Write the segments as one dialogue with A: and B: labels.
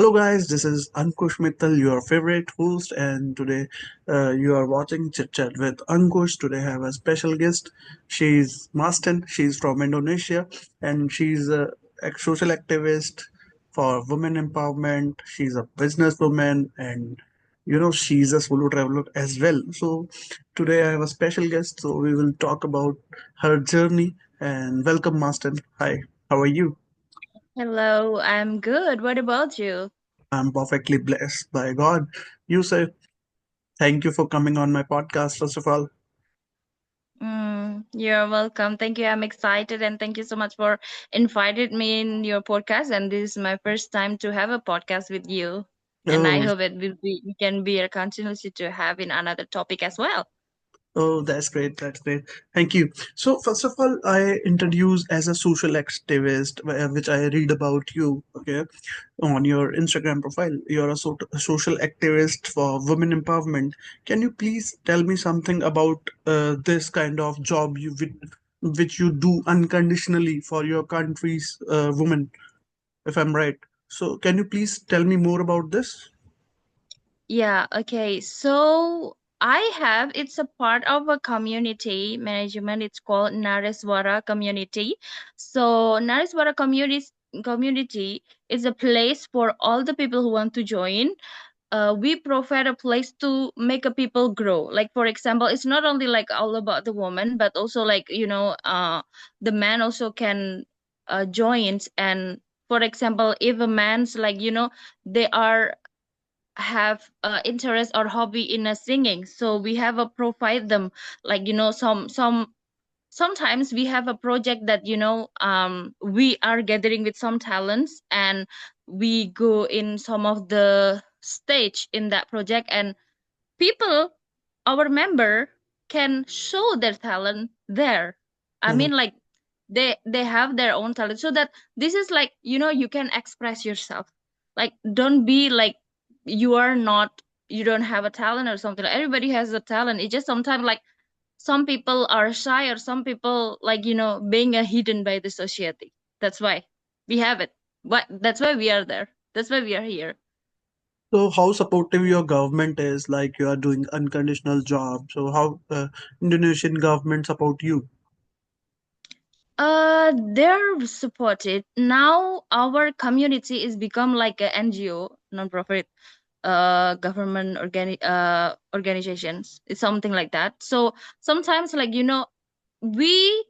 A: Hello, guys. This is Ankush Mittal, your favorite host, and today you are watching Chit Chat with Ankush. Today, I have a special guest. She's Mastin. She's from Indonesia, and she's a social activist for women empowerment. She's a businesswoman, and she's a solo traveler as well. So, today I have a special guest. So, we will talk about her journey. And welcome, Mastin. Hi. How are you?
B: Hello, I'm good. What about you?
A: I'm perfectly blessed by God. You say, thank you for coming on my podcast, first of all.
B: You're welcome. Thank you. I'm excited and thank you so much for invited me in your podcast. And this is my first time to have a podcast with you. And I
A: Oh,
B: hope it will be we can be a continuity to have in another topic as well.
A: oh, that's great. That's great. Thank you. So, first of all, I introduce as a social activist, which I read about you, okay, on your Instagram profile. You're a social activist for women empowerment. Can you please tell me something about this kind of job which you do unconditionally for your country's women, if I'm right? So, can you please tell me more about this?
B: Yeah, okay. So it's a part of a community management. It's called Nareswara community. So Nareswara community is a place for all the people who want to join. We provide a place to make a people grow. Like for example, it's not only like all about the woman, but also like the man also can join. And for example, if a man's like they are have interest or hobby in singing, so we have a provide them like sometimes we have a project that we are gathering with some talents, and we go in some of the stage in that project, and people, our member, can show their talent there. I
A: Mhm.
B: mean, like they have their own talent, so that this is like you can express yourself. Like don't be like you are not, you don't have a talent or something. Like, everybody has a talent. It's just sometimes like some people are shy, or some people like being hidden by the society. That's why we have it. But that's why we are there. That's why we are here.
A: So, how supportive your government is? Like you are doing unconditional job. So, how Indonesian government support you?
B: They're supported. Now our community is become like a NGO, non-profit, government organizations. It's something like that. So sometimes like we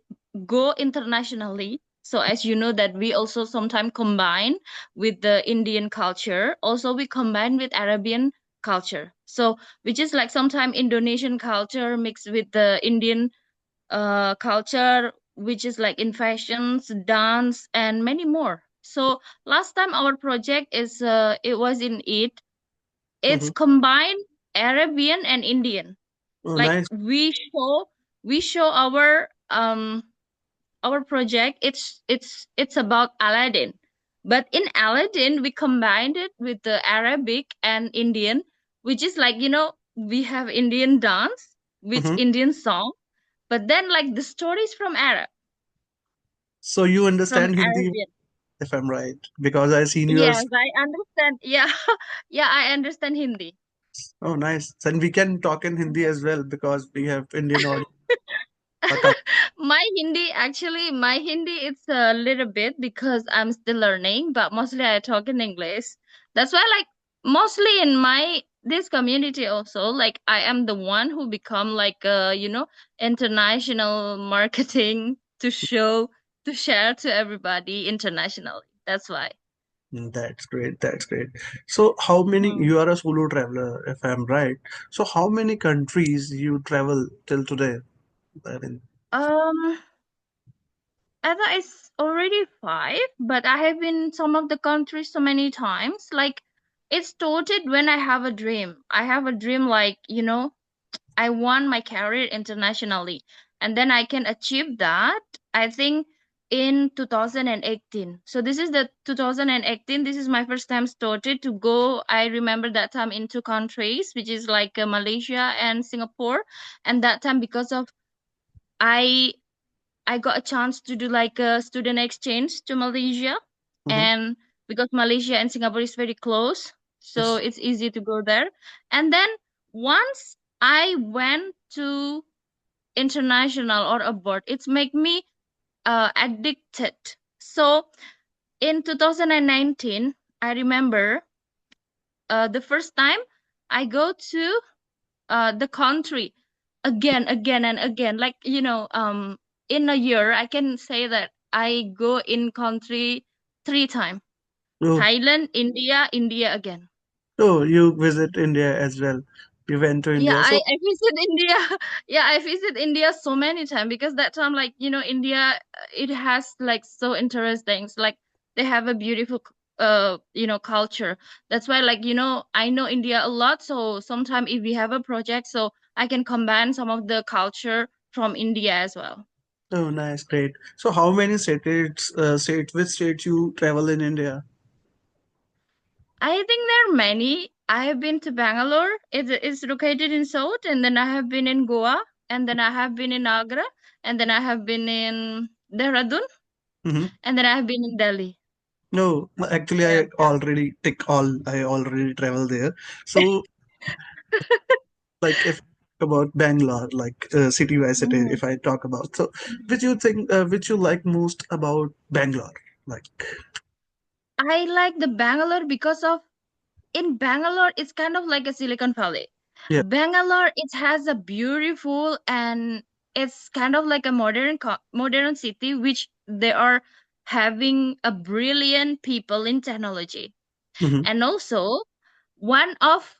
B: go internationally. So as you know that we also sometimes combine with the Indian culture. Also we combine with Arabian culture. So which is like sometimes Indonesian culture mixed with the Indian culture, which is like in fashions, dance, and many more. So last time our project is it was in it. It's
A: Hmm.
B: combined Arabian and Indian.
A: Oh,
B: Like
A: nice.
B: we show our project. It's about Aladdin, but in Aladdin we combined it with the Arabic and Indian, which is like we have Indian dance, which
A: Hmm.
B: Indian song, but then like the stories
A: So, you
B: from
A: understand Hindi,
B: Arabian.
A: if I'm right, because I seen
B: Yes,
A: yours.
B: I understand. Yeah, yeah, I understand Hindi.
A: Oh, nice. And we can talk in Hindi as well because we have Indian audience.
B: My Hindi it's a little bit because I'm still learning, but mostly I talk in English. That's why like mostly in my this community also, like I am the one who become like international marketing to show, to share to everybody internationally. That's why.
A: That's great. That's great. So, how many
B: Hmm.
A: you are a solo traveler, if I'm right? So, how many countries you travel till today? I mean,
B: Um, I thought it's already five, but I have been in some of the countries so many times. Like it started when I have a dream. I have a dream like, I want my career internationally. And then I can achieve that, I think, in 2018. So this is the 2018. This is my first time started to go. I remember that time in two countries, which is like Malaysia and Singapore. And that time because of I I got a chance to do like a student exchange to Malaysia,
A: mhm.
B: and because Malaysia and Singapore is very close, so
A: Yes.
B: it's easy to go there. And then once I went to international or abroad, it's make me addicted. So in 2019, I remember the first time I go to the country again and again. Like, in a year, I can say that I go in country 3 times.
A: Oh,
B: Thailand, India, India again.
A: oh, you visit India as well. You went to
B: Yeah,
A: India.
B: I,
A: So,
B: I visit India. Yeah, I visit India so many times because that time, like, India, it has like so interesting. It's like they have a beautiful, culture. That's why, like, I know India a lot. So sometimes if we have a project, so I can combine some of the culture from India as well.
A: oh, nice, great. So, how many which states you travel in India?
B: I think there are many. I have been to Bangalore. It's located in South, and then I have been in Goa, and then I have been in Agra, and then I have been in Dehradun,
A: Mm-hmm.
B: and then I have been in Delhi.
A: No, actually,
B: Yeah.
A: I already travel there. So, like, if about Bangalore, like city by city,
B: Mhm.
A: if I talk about, so which you like most about Bangalore? Like,
B: I like the Bangalore because of in Bangalore it's kind of like a Silicon Valley.
A: yeah.
B: Bangalore it has a beautiful and it's kind of like a modern city which they are having a brilliant people in technology.
A: Mm-hmm.
B: And also one of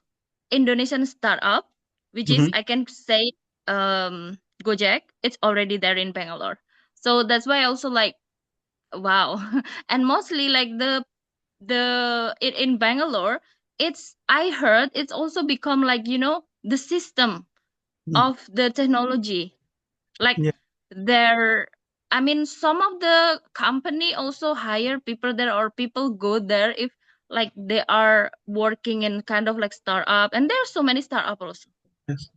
B: Indonesian startup, which is
A: Mm-hmm.
B: I can say Gojek, it's already there in Bangalore. So that's why I also like wow. And mostly like in Bangalore, it's I heard it's also become like, the system
A: Mm-hmm.
B: of the technology. Like
A: Yeah.
B: there I mean some of the company also hire people there or people go there if like they are working in kind of like startup and there are so many startup also.
A: Yes.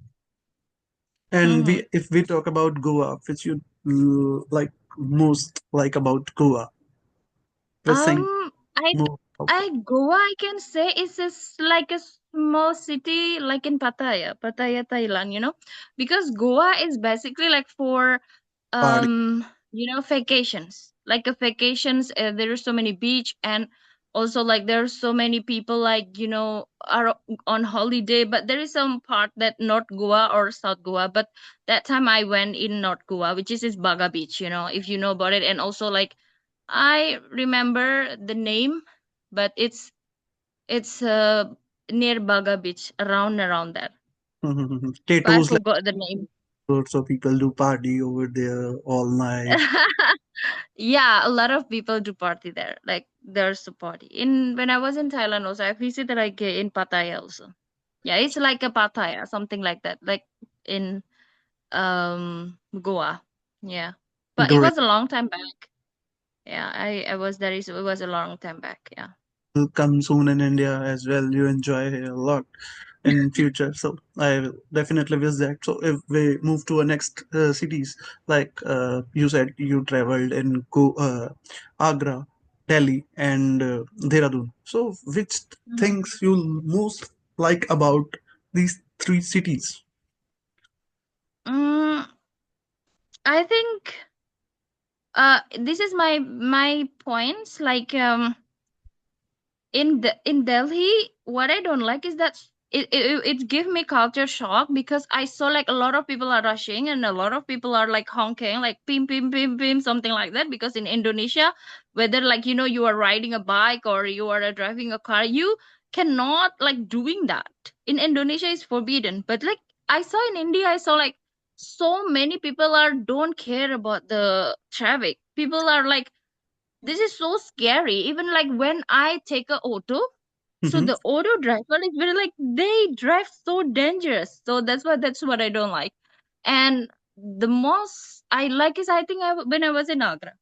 A: And
B: Hmm.
A: if we talk about Goa, which you like most like about Goa, which thing
B: I
A: more?
B: Goa I can say is just like a small city like in Pattaya, Thailand, because Goa is basically like for
A: Party.
B: vacations, like a vacations. There are so many beach and also like there are so many people like are on holiday. But there is some part that North Goa or South Goa. But that time I went in North Goa, which is Baga Beach. If you know about it, and also like I remember the name, but it's near Baga Beach, around there. But I
A: Tattoos, like,
B: forgot the name.
A: so people do party over there all night.
B: Yeah, a lot of people do party there. Like there's a party. In when I was in Thailand also, I visited like in Pattaya also. Yeah, it's like a Pattaya, something like that. Like in Goa. Yeah. But it
A: Great.
B: was a long time back. Yeah, I was there is it was a long time back. Yeah.
A: Will come soon in India as well. You enjoy here a lot in future, so I will definitely visit that. So if we move to our next cities, like you said, you traveled in Agra, Delhi, and Dehradun. So which
B: Mhm.
A: things you most like about these three cities?
B: Mm, I think this is my points like in Delhi, what I don't like is that it give me culture shock because I saw like a lot of people are rushing and a lot of people are like honking like pim pim pim pim something like that because in Indonesia, whether like you are riding a bike or you are driving a car, you cannot like doing that. In Indonesia is forbidden, but like I saw in India, I saw like so many people are don't care about the traffic. People are like this is so scary. Even like when I take a auto, so
A: Mm-hmm.
B: the auto driver is very like they drive so dangerous. So that's what I don't like. And the most I like is I think when I was in Agra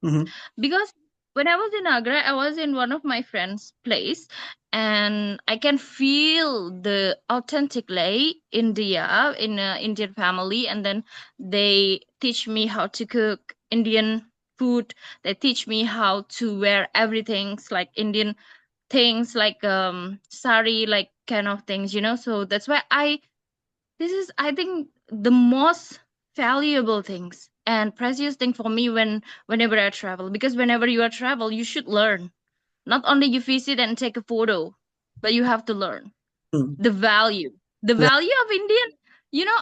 A: Mm-hmm.
B: because when I was in Agra, I was in one of my friends' place, and I can feel the authentically India in an Indian family, and then they teach me how to cook Indian. food. They teach me how to wear everything like Indian things, like sari, like kind of things, So that's why this is, I think, the most valuable things and precious thing for me whenever I travel. Because whenever you are travel, you should learn. Not only you visit and take a photo, but you have to learn
A: Hmm.
B: the value. The
A: Yeah.
B: value of Indian.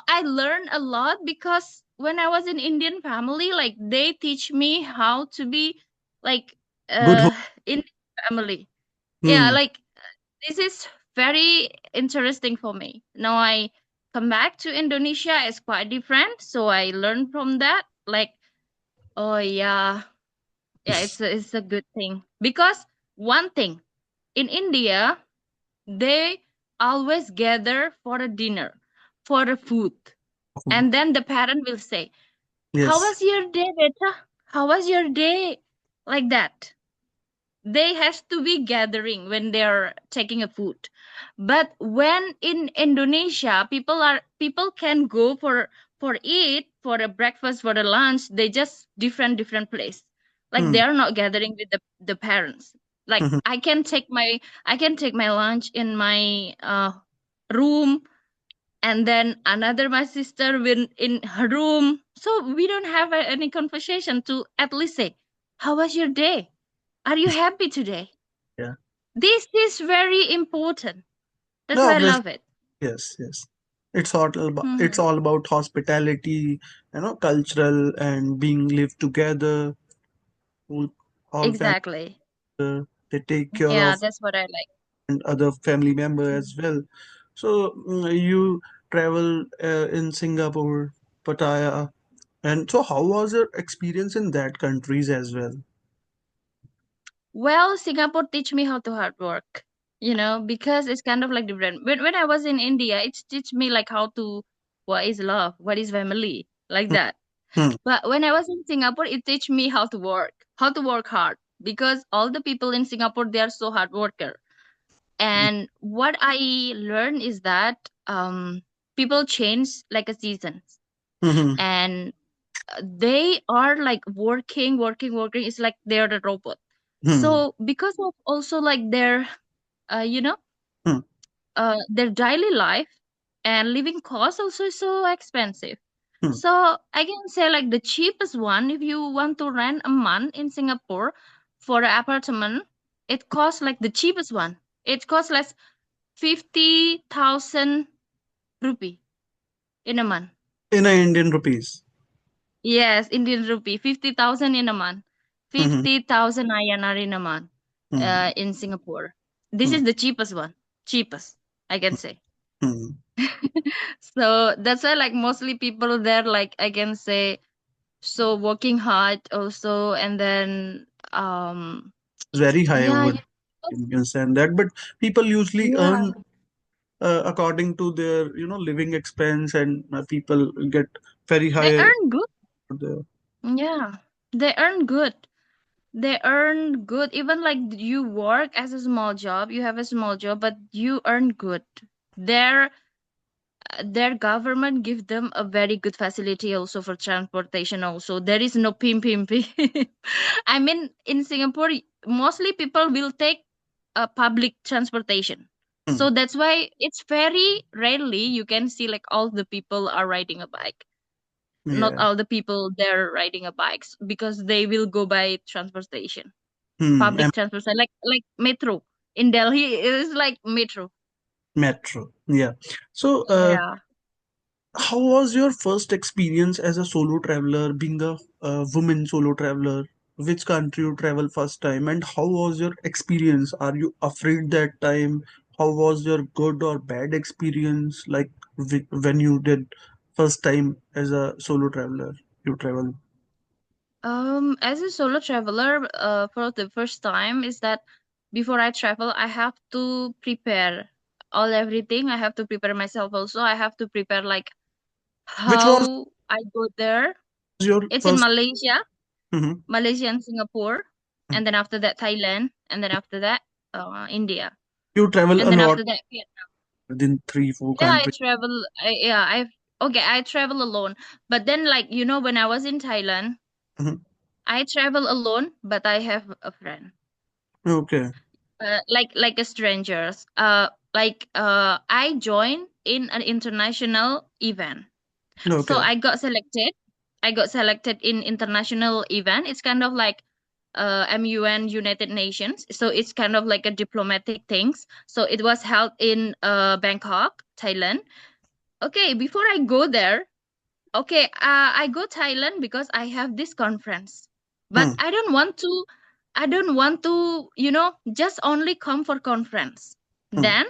B: I learned a lot because when I was in Indian family, like they teach me how to be like
A: Good.
B: uh in family. Yeah,
A: Hmm.
B: like this is very interesting for me. Now I come back to Indonesia, it's quite different. So I learned from that. Like, oh yeah, yeah, it's a good thing. Because one thing in India, they always gather for a dinner, for a food. And then the parent will say, how
A: Yes.
B: was your day, beta? How was your day? Like that. They has to be gathering when they're taking a food. But when in Indonesia, people can go for eat, for a breakfast, for a lunch. They just different place. Like they
A: Hmm.
B: are not gathering with the parents. Like
A: Mhm.
B: I can take my lunch in my room, and then another my sister will in her room, so we don't have any conversation to at least say, how was your day? Are you happy today?
A: Yeah.
B: This is very important. That's
A: No,
B: why I
A: obviously.
B: love it.
A: Yes. Yes. It's
B: Hmm.
A: all about hospitality, cultural and being lived together. All, all family,
B: Exactly.
A: they take care
B: Yeah,
A: of
B: that's what I like.
A: and other family member as well. So you travel in Singapore, Pattaya, and so how was your experience in that countries as well?
B: Well, Singapore teach me how to hard work, because it's kind of like different. When I was in India, it teach me like how to, what is love, what is family, like that.
A: Hmm.
B: But when I was in Singapore, it teach me how to work hard, because all the people in Singapore, they are so hard worker. And what I learned is that people change like a season,
A: Hmm.
B: and they are like working, working, working. It's like they're the robot.
A: Hmm.
B: So because of also like their, uh, you know,
A: Hmm.
B: their daily life and living cost also is so expensive.
A: Hmm.
B: So I can say like the cheapest one, if you want to rent a month in Singapore for an apartment, it costs like the cheapest one. It costs like 50,000 rupee in a month.
A: In a Indian rupees.
B: Yes, Indian rupee, 50,000 in a month.
A: Hmm.
B: 50,000 INR in a month
A: Hmm.
B: in Singapore. This
A: Hmm.
B: is the cheapest one. Cheapest, I can say.
A: Hmm.
B: So that's why like mostly people there, like I can say, so working hard also, and then
A: It's very high
B: yeah,
A: over, you can understand that, but people usually
B: yeah,
A: earn according to their living expense, and people get very
B: they
A: high
B: earn good.
A: for the.
B: Yeah, they earn good. They earn good. Even like you work as a small job, you have a small job, but you earn good. Their their government give them a very good facility also for transportation. Also, there is no pim. I mean, in Singapore, mostly people will take a public transportation.
A: Hmm.
B: So that's why it's very rarely you can see like all the people are riding a bike. Not
A: Yeah.
B: all the people they're riding a bikes, because they will go by transportation,
A: And
B: public transportation, like metro. In Delhi, it is like metro.
A: metro, yeah. So
B: Yeah.
A: how was your first experience as a solo traveler, being a woman solo traveler? Which country you travel first time, and how was your experience? Are you afraid that time? How was your good or bad experience, like when you did first time as a solo traveler? You travel.
B: As a solo traveler, for the first time, is that before I travel, I have to prepare all everything. I have to prepare myself also. I have to prepare like
A: Which was
B: how I go there.
A: your
B: It's in
A: first?
B: Malaysia,
A: Mhm.
B: Malaysia and Singapore, and then after that Thailand, and then after that India,
A: You travel
B: and then
A: alone
B: after that Vietnam.
A: within three, four
B: Yeah, I
A: countries.
B: travel. I travel alone. But then like when I was in Thailand,
A: Mhm.
B: I travel alone, but I have a friend.
A: Okay.
B: Like a strangers. I joined in an international event. So
A: Okay.
B: I got selected in international event. It's kind of like MUN United Nations. So it's kind of like a diplomatic things. So it was held in Bangkok, Thailand. Okay, before I go there, okay, I go Thailand because I have this conference. But
A: Hmm.
B: I don't want to, just only come for conference.
A: Hmm.
B: Then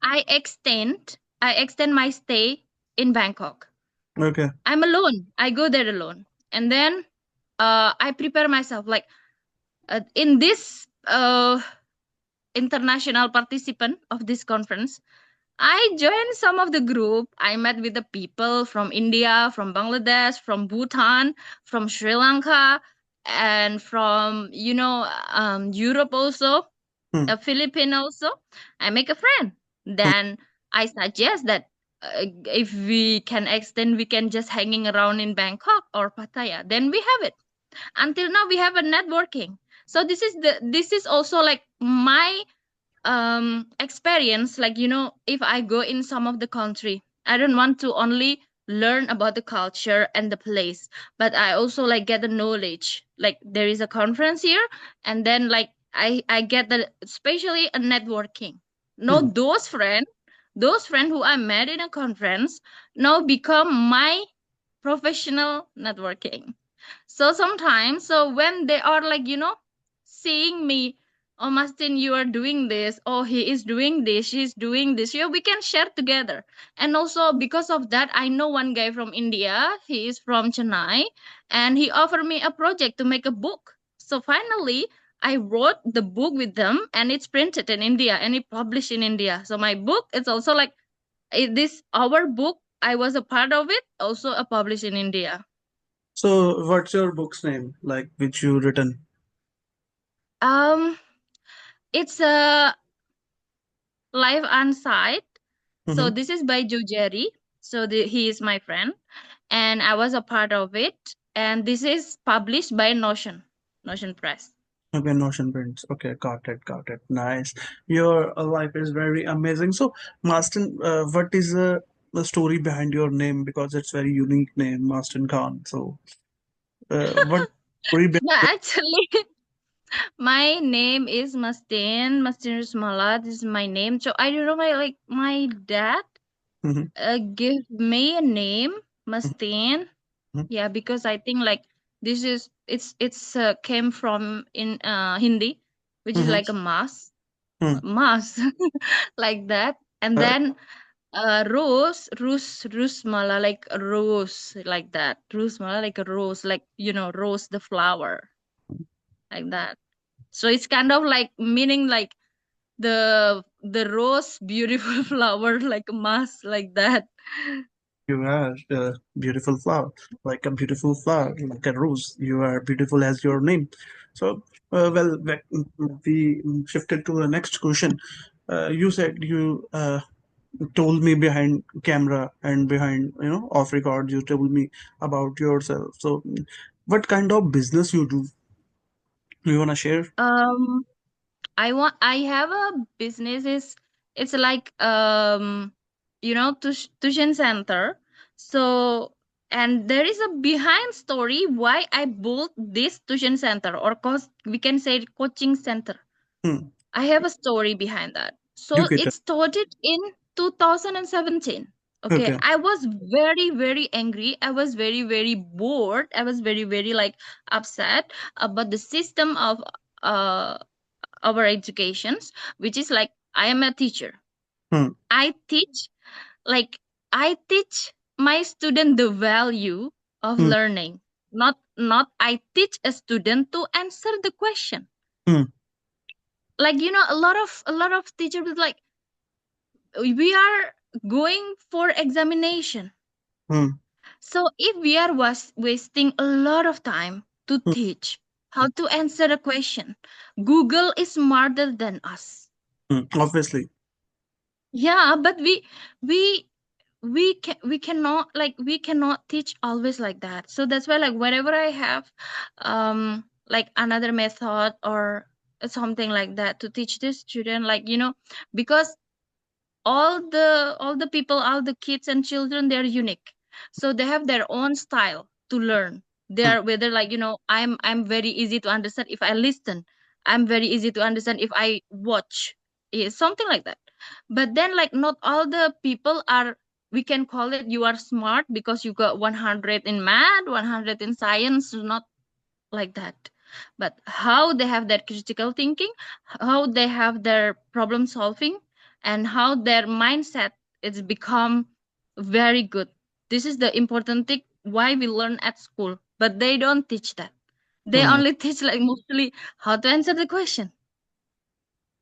B: I extend my stay in Bangkok.
A: Okay.
B: I'm alone. I go there alone. And then I prepare myself like in this international participant of this conference. I joined some of the group. I met with the people from India, from Bangladesh, from Bhutan, from Sri Lanka, and from Europe also,
A: Hmm.
B: a Philippine also. I make a friend.
A: Hmm.
B: Then I suggest that if we can extend, we can just hanging around in Bangkok or Pattaya. Then we have it. Until now, we have a networking. So this is also like my experience, like if I go in some of the country, I don't want to only learn about the culture and the place, but I also like get the knowledge, like there is a conference here, and then like I get the especially a networking. No,
A: Hmm.
B: those friend who I met in a conference now become my professional networking. So sometimes, so when they are like, seeing me, oh, Mastin, you are doing this, oh, he is doing this, she's doing this, we can share together. And also, because of that, I know one guy from India, he is from Chennai, and he offered me a project to make a book. So finally, I wrote the book with them, and it's printed in India and it published in India. So my book, it's also like this, our book, I was a part of it, also a published in India.
A: So, what's your book's name? Like, which you written?
B: Um, it's a live on site. So
A: Mm-hmm.
B: this is by Joe Jerry. So he is my friend, and I was a part of it. And this is published by Notion Press.
A: Okay, Notion Prints. Okay, got it, got it. Nice. Your life is very amazing. So, Mastin, what is the story behind your name? Because it's very unique name, Mastin Khan. So, what story behind
B: Yeah,
A: your
B: actually, my name is Mastin Rusmala. This is my name. So I don't know, my dad
A: mm-hmm.
B: give me a name, Mastin.
A: Mm-hmm.
B: Yeah, because I think like this is it's came from in Hindi, which is
A: Mm-hmm.
B: like a mass,
A: Mm-hmm.
B: like that. And then rose mala, like a rose, like that. Rose mala, like a rose, like rose the flower, like that. So it's kind of like meaning like the rose beautiful flower, like a mass, like that.
A: You are a beautiful flower, like a beautiful flower, like a rose. You are beautiful as your name. So, we shifted to the next question. You said you told me behind camera and behind off record. You told me about yourself. So, what kind of business you do? You wanna share?
B: um I have a business, is it's like tuition center. So, and there is a behind story why I built this tuition center, or cause we can say coaching center.
A: Hmm.
B: I have a story behind that.
A: You
B: So
A: get
B: it
A: it.
B: started in 2017. Okay,
A: Okay.
B: I was very very angry. I was very very bored. I was very very like upset about the system of uh our educations, which is like I am a teacher.
A: Hmm.
B: I teach, like, I teach my student the value of
A: Hmm.
B: learning. Not I teach a student to answer the question.
A: Hmm.
B: Like, a lot of teachers is like, we are going for examination.
A: Hmm.
B: So if we are wasting a lot of time to
A: Hmm.
B: teach how to answer a question, Google is smarter than us.
A: Hmm. Obviously.
B: Yeah, but we we cannot teach always like that. So that's why, like, whenever I have like another method or something like that to teach the student, like, because all the people, all the kids and children, they're unique. So they have their own style to learn. They
A: Hmm.
B: are, whether, like, I'm very easy to understand if I listen. I'm very easy to understand if I watch. Something like that. But then, like, not all the people are, we can call it, you are smart because you got 100 in math, 100 in science. Not like that. But how they have their critical thinking, how they have their problem solving, and how their mindset is become very good. This is the important thing why we learn at school, but they don't teach that. They
A: Hmm.
B: only teach, like, mostly how to answer the question.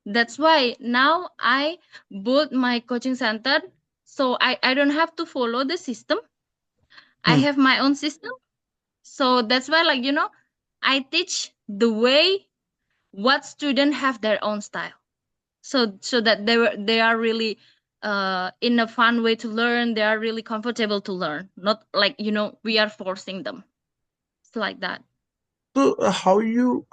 B: That's why now I built my coaching center, so I don't have to follow the system. I
A: Hmm.
B: have my own system. So that's why, like, I teach the way what students have their own style, so that they are really in a fun way to learn. They are really comfortable to learn, not like, we are forcing them. It's like that.
A: So how you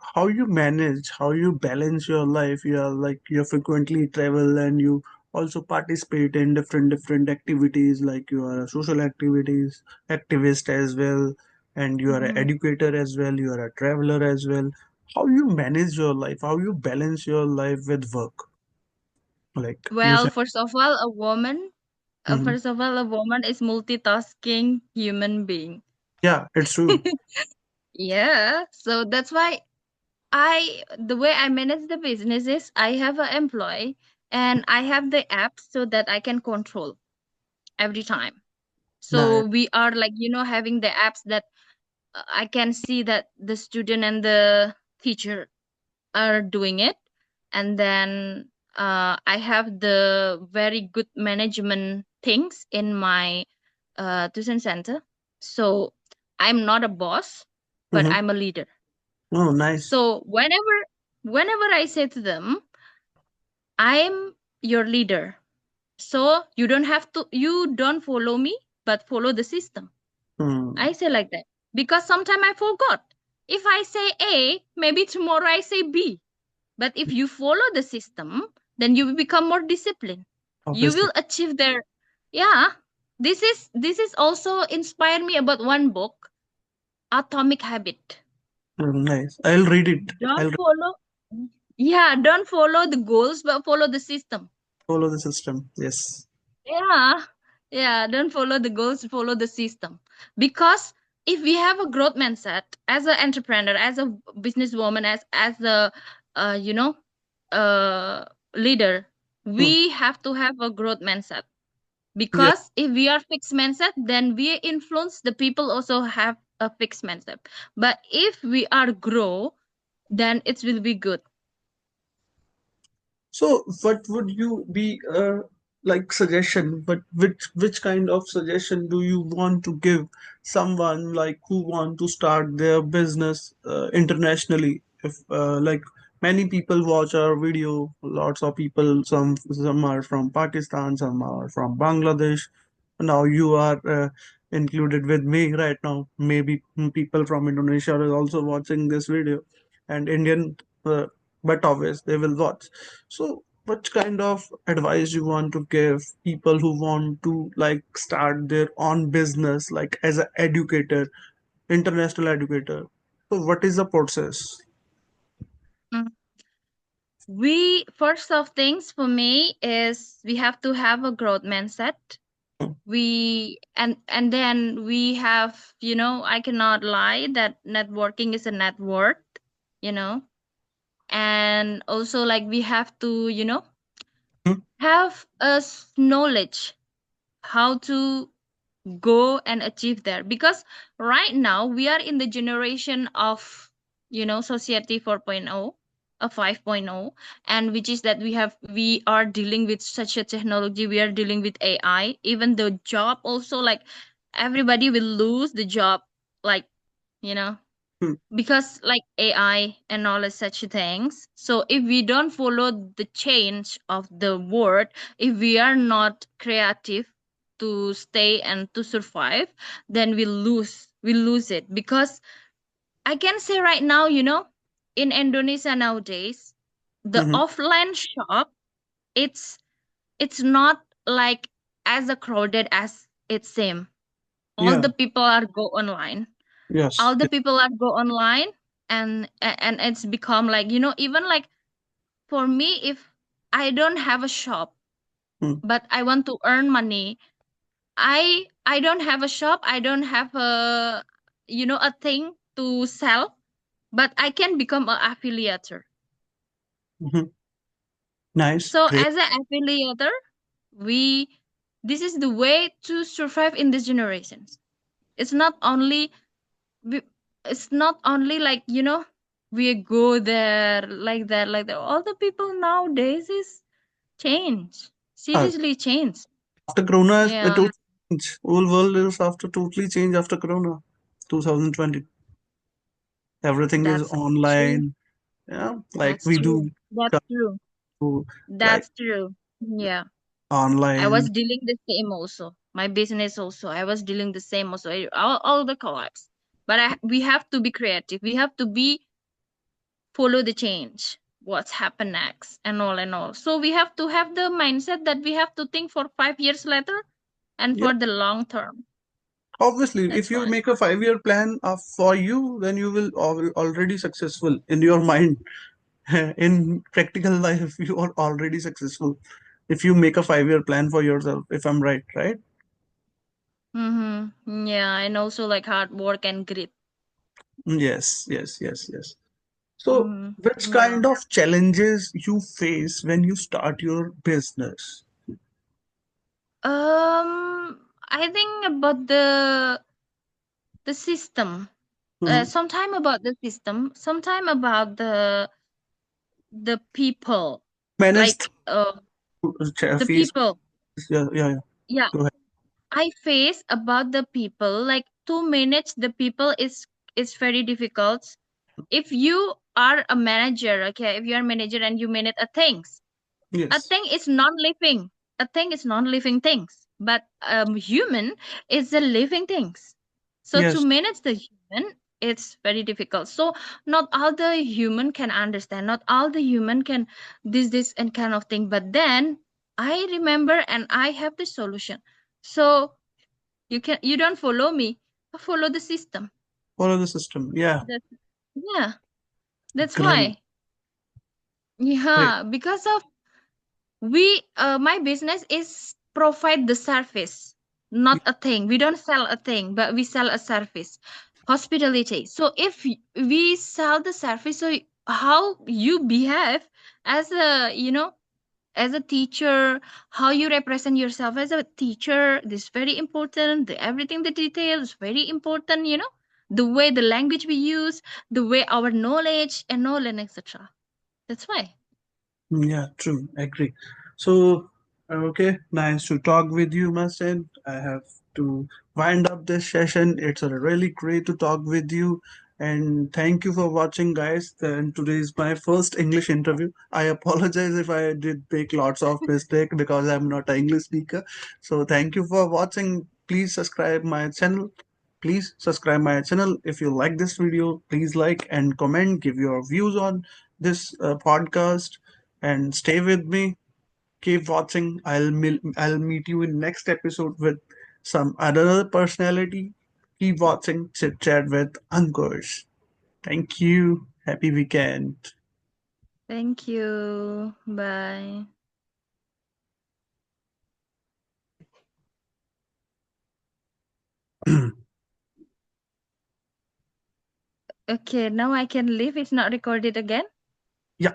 A: manage, how you balance your life? You are like you frequently travel and you also participate in different activities, like you are a social activities activist as well, and you are an
B: Mhm.
A: educator as well, you are a traveler as well. How you manage your life? How you balance your life with work? Like you
B: Well,
A: said. Mhm.
B: first of all, a woman is multitasking human being.
A: Yeah, it's true.
B: Yeah, so that's why the way I manage the business is I have an employee and I have the app so that I can control every time.
A: Nice.
B: So we are, like, having the apps that I can see that the student and the teacher are doing it. And then I have the very good management things in my tuition center. So I'm not a boss, but
A: Mm-hmm.
B: I'm a leader.
A: Oh, nice.
B: So whenever I say to them, I'm your leader. So you don't follow me, but follow the system.
A: Hmm.
B: I say like that. Because sometimes I forgot. If I say A, maybe tomorrow I say B. But if you follow the system, then you will become more disciplined. You
A: Obviously.
B: will achieve their, yeah. This is also inspired me about one book, Atomic Habit.
A: Nice. I'll read it.
B: Don't
A: I'll
B: follow, yeah, don't follow the goals, but follow the system.
A: follow the system. Yes.
B: Yeah, yeah, don't follow the goals, follow the system. Because if we have a growth mindset as an entrepreneur, as a businesswoman, as a uh, you know uh leader,
A: Hmm.
B: we have to have a growth mindset.
A: Yeah.
B: Because if we are fixed mindset, then we influence the people also have a fixed mindset. But if we are grow, then it will be good.
A: So, what would you be like suggestion? But which kind of suggestion do you want to give someone like who want to start their business internationally? If like many people watch our video, lots of people, some are from Pakistan, some are from Bangladesh. Now you are included with me right now. Maybe people from Indonesia are also watching this video, and Indian. But always they will watch. So what kind of advice you want to give people who want to like start their own business, like as an educator, international educator? So what is the process?
B: Mm. We first of things for me is we have to have a growth mindset. And then we have, I cannot lie that networking is a net worth, you know and also, like, we have to,
A: Hmm.
B: have knowledge how to go and achieve there. Because right now we are in the generation of, society 4.0, a 5.0, and which is that we are dealing with such a technology. We are dealing with AI. Even the job also, like, everybody will lose the job, like, you know
A: Hmm.
B: because, like, AI and all of such things. So if we don't follow the change of the world, if we are not creative, to stay and to survive, then we lose it. Because I can say right now, in Indonesia nowadays, the
A: Hmm.
B: offline shop, it's it's not like as a crowded as it seems. All
A: Yeah.
B: the people are go online.
A: Yes.
B: All the people are go online, and it's become like, even like, for me, if I don't have a shop
A: Mm-hmm.
B: but I want to earn money, I don't have a shop, I don't have a thing to sell, but I can become a affiliator.
A: Mm-hmm. Nice.
B: So
A: Great.
B: as an affiliator, we this is the way to survive in these generations. It's not only we, it's not only like, we go there like that, like that. All the people nowadays is change,
A: Yeah.
B: seriously change.
A: After Corona, it
B: Yeah,
A: totally changed. Whole world is after totally changed after Corona, 2020. Everything is
B: that's true.
A: online. Yeah, like
B: That's
A: we
B: true.
A: do
B: That's
A: come
B: true.
A: to like
B: That's true. Yeah. I was
A: online.
B: dealing the same also. My business also. I was dealing the same also. All the collapse. But we have to be creative. We have to be follow the change. What's happen next and all and all. So we have to have the mindset that we have to think for 5 years later and
A: Yeah,
B: for the long term.
A: obviously, if
B: That's
A: you
B: why.
A: make a 5 year plan for you, then you will already successful in your mind. In practical life, you are already successful if you make a 5 year plan for yourself. If I'm right, right?
B: Mm-hmm. Yeah, and also like hard work and grit.
A: Yes, yes, yes, yes. So, which
B: Mm-hmm. Yeah.
A: kind of challenges you face when you start your business?
B: I think about the system.
A: Hmm.
B: Sometime about the system. Sometime about the people.
A: Manage
B: Like
A: through
B: the
A: fees.
B: people.
A: Yeah, yeah, yeah.
B: Yeah,
A: Go ahead.
B: I face about the people. Like to manage the people is very difficult. If you are a manager, okay, if you are a manager and you manage a things, a
A: Yes,
B: thing is non-living. A thing is non-living things, but human is a living things. So to
A: yes.
B: manage the human, it's very difficult. So not all the human can understand. Not all the human can this and kind of thing. But then I remember and I have the solution. So you don't follow me, follow the system.
A: Follow the system. Yeah,
B: That's, yeah, that's
A: great,
B: why.
A: great.
B: Yeah, because of we my business is provide the service, not a thing. We don't sell a thing, but we sell a service, hospitality. So if we sell the service, so how you behave as a as a teacher, how you represent yourself as a teacher, this is very important. Everything, the details very important, the way the language we use, the way our knowledge and all and etc. That's why.
A: Yeah, true. Agree. So, okay, nice to talk with you, Mastin. I have to wind up this session. It's a really great to talk with you. And thank you for watching, guys. And today is my first English interview. I apologize if I did make lots of mistake because I'm not an English speaker. So thank you for watching. Please subscribe my channel. Please subscribe my channel. If you like this video, please like and comment. Give your views on this podcast and stay with me. Keep watching. I'll meet you in next episode with some other personality. Keep watching Chit Chat with Ankush. Thank you. Happy weekend.
B: Thank you. Bye. Okay, now I can leave. It's not recorded again.
A: Yeah.